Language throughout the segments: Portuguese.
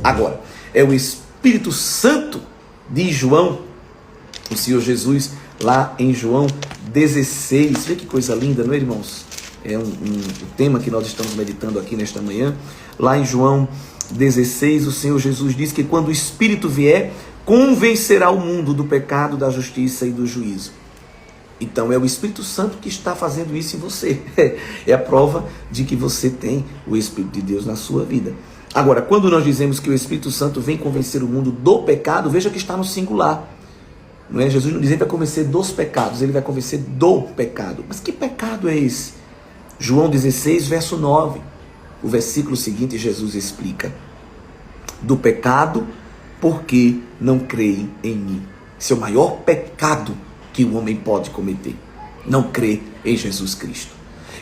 Agora, é o Espírito Santo de João, o Senhor Jesus, lá em João 16. Vê que coisa linda, não é, irmãos? É o tema que nós estamos meditando aqui nesta manhã. Lá em João 16, o Senhor Jesus diz que quando o Espírito vier, convencerá o mundo do pecado, da justiça e do juízo. Então é o Espírito Santo que está fazendo isso em você. É a prova de que você tem o Espírito de Deus na sua vida. Agora, quando nós dizemos que o Espírito Santo vem convencer o mundo do pecado, veja que está no singular. Não é? Jesus não diz que vai convencer dos pecados, ele vai convencer do pecado. Mas que pecado é esse? João 16, verso 9. O versículo seguinte, Jesus explica: do pecado, porque não creem em mim. Esse é o maior pecado que o homem pode cometer, não crer em Jesus Cristo.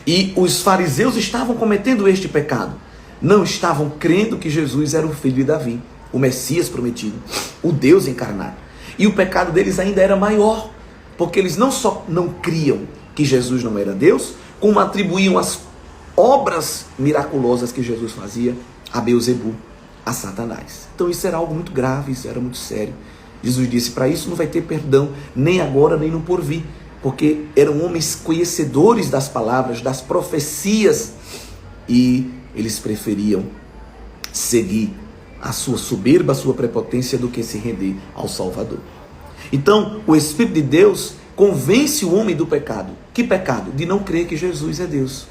E os fariseus estavam cometendo este pecado. Não estavam crendo que Jesus era o filho de Davi, o Messias prometido, o Deus encarnado. E o pecado deles ainda era maior, porque eles não só não criam que Jesus não era Deus, como atribuíam as obras miraculosas que Jesus fazia a Beelzebu, a Satanás. Então isso era algo muito grave, isso era muito sério. Jesus disse: para isso não vai ter perdão, nem agora, nem no porvir, porque eram homens conhecedores das palavras, das profecias, e eles preferiam seguir a sua soberba, a sua prepotência, do que se render ao Salvador. Então, o Espírito de Deus convence o homem do pecado. Que pecado? De não crer que Jesus é Deus,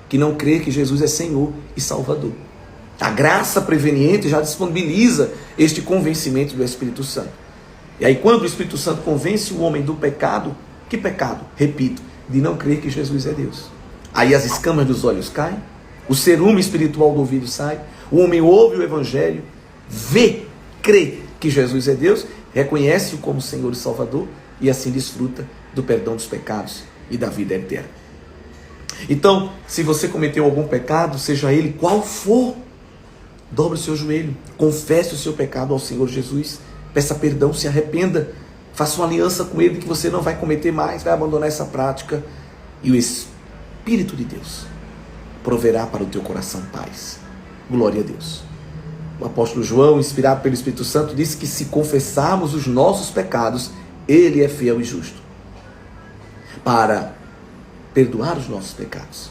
que não crer que Jesus é Senhor e Salvador. A graça preveniente já disponibiliza este convencimento do Espírito Santo. E aí, quando o Espírito Santo convence o homem do pecado, que pecado? Repito, de não crer que Jesus é Deus. Aí as escamas dos olhos caem, o cerume espiritual do ouvido sai, o homem ouve o Evangelho, vê, crê que Jesus é Deus, reconhece-o como Senhor e Salvador, e assim desfruta do perdão dos pecados e da vida eterna. Então, se você cometeu algum pecado, seja ele qual for, dobre o seu joelho, confesse o seu pecado ao Senhor Jesus, peça perdão, se arrependa, faça uma aliança com Ele de que você não vai cometer mais, vai abandonar essa prática, e o Espírito de Deus proverá para o teu coração paz. Glória a Deus. O apóstolo João, inspirado pelo Espírito Santo, disse que se confessarmos os nossos pecados, Ele é fiel e justo para perdoar os nossos pecados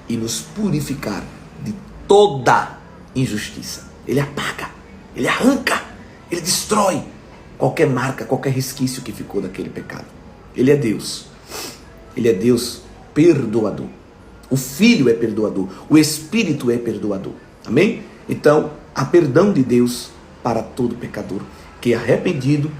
e nos purificar de toda injustiça. Ele apaga, Ele arranca, Ele destrói qualquer marca, qualquer resquício que ficou daquele pecado. Ele é Deus. Ele é Deus perdoador. O Filho é perdoador. O Espírito é perdoador. Amém? Então, há perdão de Deus para todo pecador que é arrependido,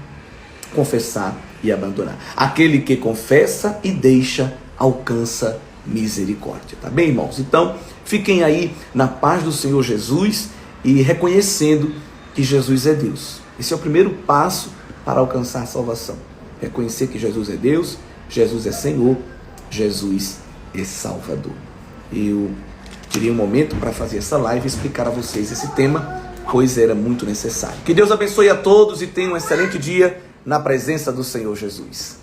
confessar e abandonar. Aquele que confessa e deixa, alcança misericórdia. Tá bem, irmãos? Então, fiquem aí na paz do Senhor Jesus e reconhecendo que Jesus é Deus. Esse é o primeiro passo para alcançar a salvação. Reconhecer que Jesus é Deus, Jesus é Senhor, Jesus é Salvador. Eu tirei um momento para fazer essa live e explicar a vocês esse tema, pois era muito necessário. Que Deus abençoe a todos e tenha um excelente dia na presença do Senhor Jesus.